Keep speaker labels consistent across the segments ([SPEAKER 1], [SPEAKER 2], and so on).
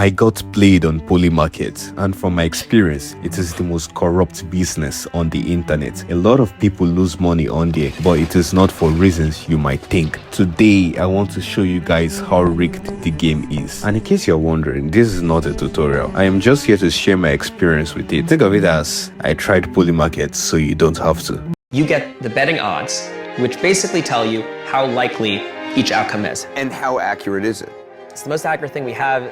[SPEAKER 1] I got played on Polymarket, and from my experience, it is the most corrupt business on the internet. A lot of people lose money on there, but it is not for reasons you might think. Today, I want to show you guys how rigged the game is. And in case you're wondering, this is not a tutorial. I am just here to share my experience with it. Think of it as I tried Polymarket, so you don't have to.
[SPEAKER 2] You get the betting odds, which basically tell you how likely each outcome is.
[SPEAKER 3] And how accurate is it?
[SPEAKER 2] It's the most accurate thing we have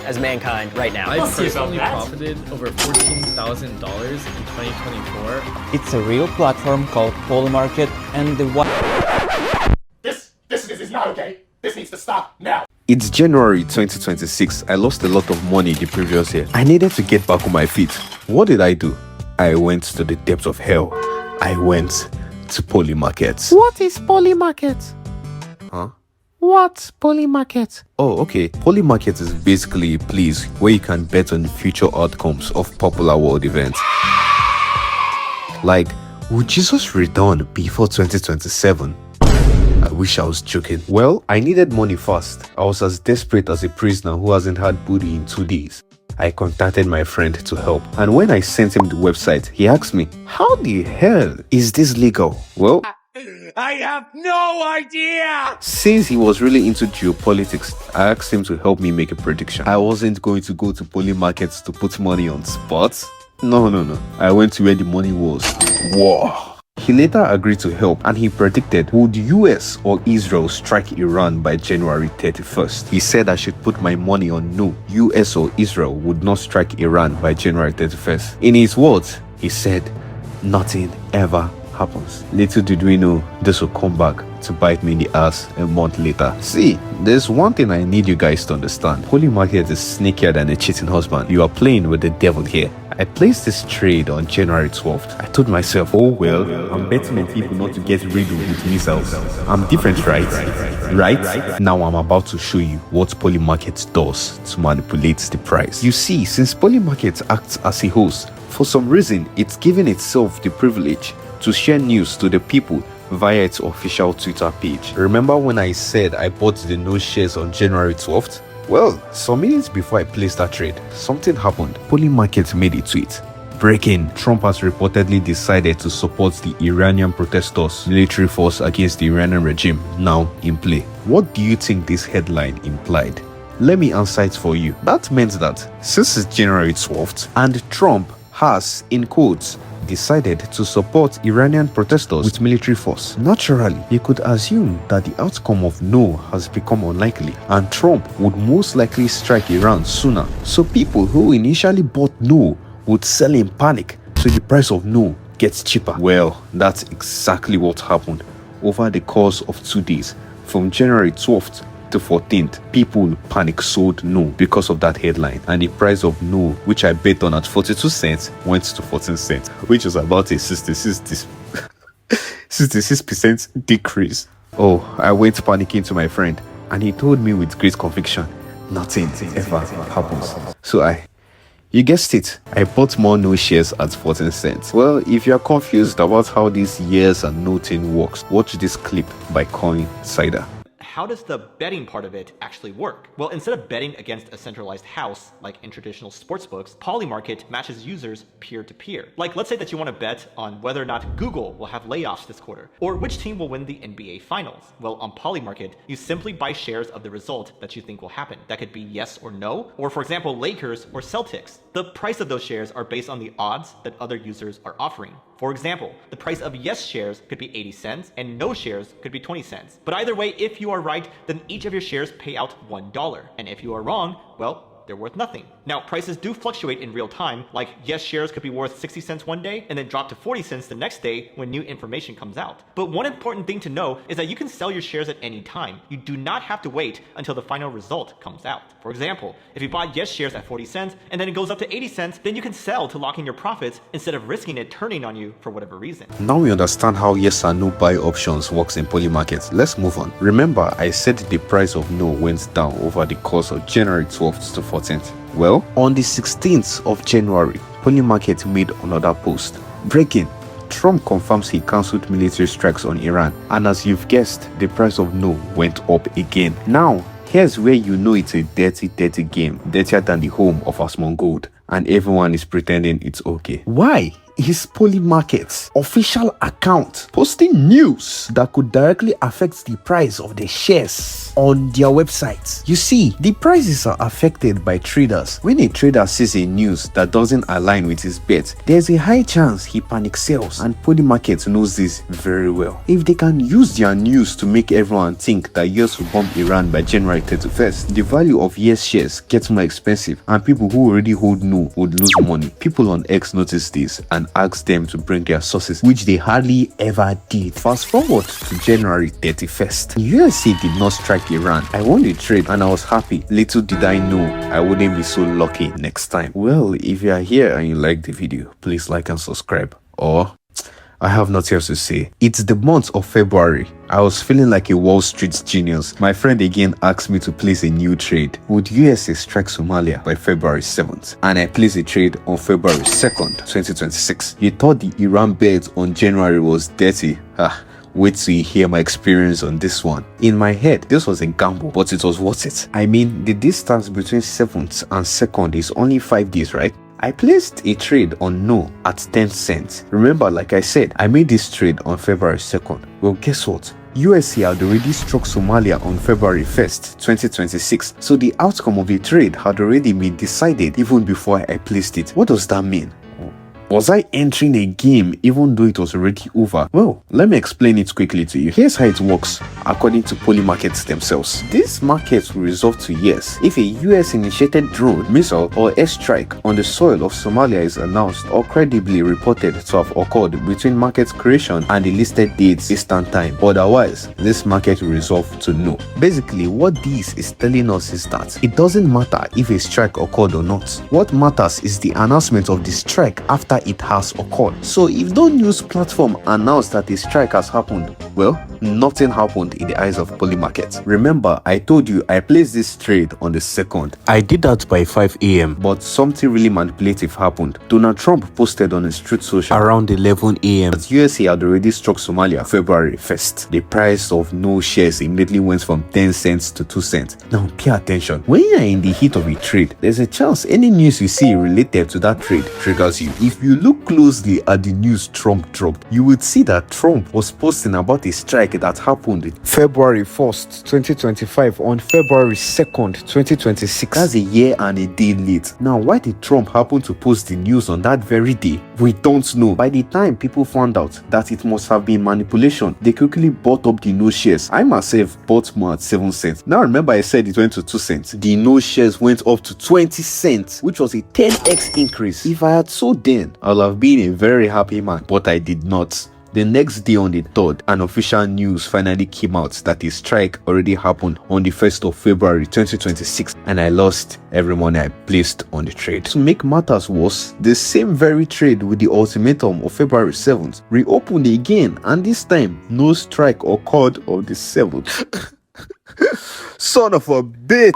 [SPEAKER 2] as mankind right now.
[SPEAKER 4] I personally profited over $14,000 in 2024.
[SPEAKER 5] It's a real platform called Polymarket, and the one.
[SPEAKER 6] This is not okay. This needs to stop now.
[SPEAKER 1] It's January 2026. I lost a lot of money the previous year. I needed to get back on my feet. What did I do? I went to the depths of hell. I went to Polymarket.
[SPEAKER 7] What is Polymarket?
[SPEAKER 1] Huh?
[SPEAKER 7] What's Polymarket?
[SPEAKER 1] Oh, okay. Polymarket is basically a place where you can bet on the future outcomes of popular world events. Like, would Jesus return before 2027? I wish I was joking. Well, I needed money fast. I was as desperate as a prisoner who hasn't had booty in 2 days. I contacted my friend to help, and when I sent him the website, he asked me, how the hell is this legal? Well,
[SPEAKER 6] I have no idea!
[SPEAKER 1] since he was really into geopolitics, I asked him to help me make a prediction. I wasn't going to go to Polymarket to put money on spots. No. I went to where the money was. Whoa. He later agreed to help, and he predicted, would US or Israel strike Iran by January 31st? He said I should put my money on no, US or Israel would not strike Iran by January 31st. In his words, he said, nothing ever happens. Little did we know this would come back to bite me in the ass a month later. See, there's one thing I need you guys to understand. Polymarket is sneakier than a cheating husband. You are playing with the devil here. I placed this trade on January 12th. I told myself, oh well, I'm betting on people not to get riddled with missiles. I'm different, right? Right? Now I'm about to show you what Polymarket does to manipulate the price. You see, since Polymarket acts as a host, for some reason, it's given itself the privilege to share news to the people via its official Twitter page. Remember when I said I bought the no shares on January 12th? Well, some minutes before I placed that trade, something happened. Polymarket made a tweet. Breaking: Trump has reportedly decided to support the Iranian protesters' military force against the Iranian regime now in play. What do you think this headline implied? Let me answer it for you. That meant that since it's January 12th and Trump has, in quotes, decided to support Iranian protesters with military force, naturally, you could assume that the outcome of no has become unlikely and Trump would most likely strike Iran sooner. So people who initially bought no would sell in panic, so the price of no gets cheaper. Well, that's exactly what happened. Over the course of 2 days, from January 12th to 14th, people panic sold no because of that headline, and the price of no, which I bet on at 42 cents, went to 14 cents, which is about a 66% decrease. Oh, I went panicking to my friend, and he told me with great conviction, nothing ever happens. So you guessed it, I bought more no shares at 14 cents. Well, if you're confused about how this years and no thing works, watch this clip by Coin Cider.
[SPEAKER 8] How does the betting part of it actually work? Well, instead of betting against a centralized house, like in traditional sportsbooks, Polymarket matches users peer-to-peer. Like, let's say that you want to bet on whether or not Google will have layoffs this quarter, or which team will win the NBA Finals. Well, on Polymarket, you simply buy shares of the result that you think will happen. That could be yes or no, or for example, Lakers or Celtics. The price of those shares are based on the odds that other users are offering. For example, the price of yes shares could be 80 cents and no shares could be 20 cents. But either way, if you are right, then each of your shares pay out $1. And if you are wrong, well, they're worth nothing. Now, prices do fluctuate in real time, like yes shares could be worth 60 cents one day and then drop to 40 cents the next day when new information comes out. But one important thing to know is that you can sell your shares at any time. You do not have to wait until the final result comes out. For example, if you bought yes shares at 40 cents and then it goes up to 80 cents, then you can sell to lock in your profits instead of risking it turning on you for whatever reason.
[SPEAKER 1] Now we understand how yes and no buy options works in Polymarket. Let's move on. Remember, I said the price of no went down over the course of January 12th to 14th. Well, on the 16th of January, Polymarket made another post. Breaking: Trump confirms he cancelled military strikes on Iran, and as you've guessed, the price of no went up again. Now, here's where you know it's a dirty game, dirtier than the home of Asmongold, and everyone is pretending it's okay. Why is Polymarket's official account posting news that could directly affect the price of the shares on their website? You see, the prices are affected by traders. When a trader sees a news that doesn't align with his bet, there's a high chance he panic sells, and Polymarket knows this very well. If they can use their news to make everyone think that US will bomb Iran by January 31st, the value of US shares gets more expensive, and people who already hold no would lose money. People on X noticed this and asked them to bring their sources, which they hardly ever did. Fast forward to January 31st. The USA did not strike Iran. I won the trade and I was happy. Little did I know I wouldn't be so lucky next time. Well, if you are here and you like the video, please like and subscribe. Or I have nothing else to say. It's the month of February. I was feeling like a Wall Street genius. My friend again asked me to place a new trade. Would USA strike Somalia by February 7th? And I placed a trade on February 2nd, 2026. You thought the Iran bet on January was dirty? Wait till you hear my experience on this one. In my head, this was a gamble, but it was worth it. I mean, the distance between 7th and 2nd is only 5 days, right? I placed a trade on no at 10 cents. Remember, like I said, I made this trade on February 2nd. Well, guess what? USA had already struck Somalia on February 1st, 2026. So the outcome of the trade had already been decided even before I placed it. What does that mean? Was I entering a game even though it was already over? Well, let me explain it quickly to you. Here's how it works according to Polymarket themselves. This market will resolve to yes if a US-initiated drone, missile, or airstrike on the soil of Somalia is announced or credibly reported to have occurred between market creation and the listed dates Eastern Time. Otherwise, this market will resolve to no. Basically, what this is telling us is that it doesn't matter if a strike occurred or not. What matters is the announcement of the strike after it has occurred. So if no news platform announced that a strike has happened, well, nothing happened in the eyes of Polymarket. Remember, I told you I placed this trade on the 2nd. I did that by 5 a.m. But something really manipulative happened. Donald Trump posted on his Truth Social around 11 a.m. that USA had already struck Somalia February 1st. The price of no shares immediately went from 10 cents to 2 cents. Now pay attention. When you are in the heat of a trade, there's a chance any news you see related to that trade triggers you. If you look closely at the news Trump dropped, you would see that Trump was posting about a strike that happened February 1st, 2025 on February 2nd, 2026. That's a year and a day late. Now, why did Trump happen to post the news on that very day? We don't know. By the time people found out that it must have been manipulation, they quickly bought up the no shares. I myself bought more at 7 cents. Now remember I said it went to 2 cents. The no shares went up to 20 cents, which was a 10x increase. If I had sold then, I'll have been a very happy man, but I did not. The next day on the 3rd, an official news finally came out that a strike already happened on the 1st of February 2026, and I lost every money I placed on the trade. To make matters worse, the same very trade with the ultimatum of February 7th reopened again, and this time no strike occurred on the 7th. Son of a bitch!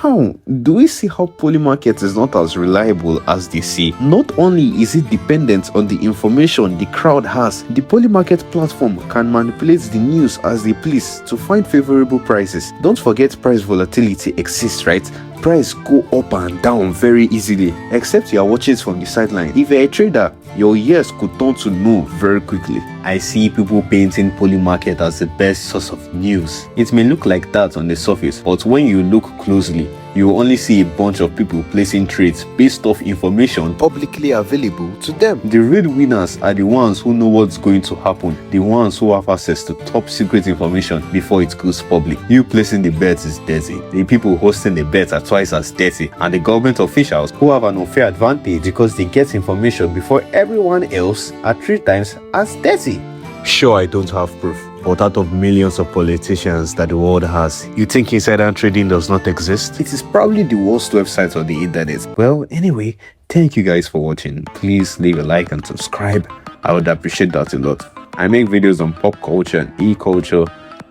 [SPEAKER 1] Now, do we see how Polymarket is not as reliable as they say? Not only is it dependent on the information the crowd has, the Polymarket platform can manipulate the news as they please to find favorable prices. Don't forget price volatility exists, right? Price go up and down very easily, except you are watching it from the sideline. If you're a trader, your ears could turn to no very quickly. I see people painting Polymarket as the best source of news. It may look like that on the surface, but when you look closely, you will only see a bunch of people placing trades based off information publicly available to them. The real winners are the ones who know what's going to happen, the ones who have access to top secret information before it goes public. You placing the bets is dirty. The people hosting the bets are twice as dirty, and the government officials who have an unfair advantage because they get information before everyone else are 3 times as dirty. Sure, I don't have proof, but out of millions of politicians that the world has, you think insider trading does not exist? It is probably the worst website on the internet. Well, anyway, thank you guys for watching. Please leave a like and subscribe. I would appreciate that a lot. I make videos on pop culture and e-culture.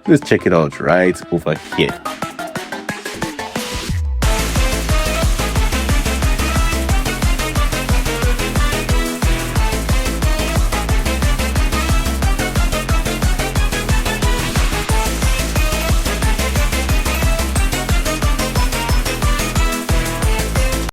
[SPEAKER 1] Please check it out right over here.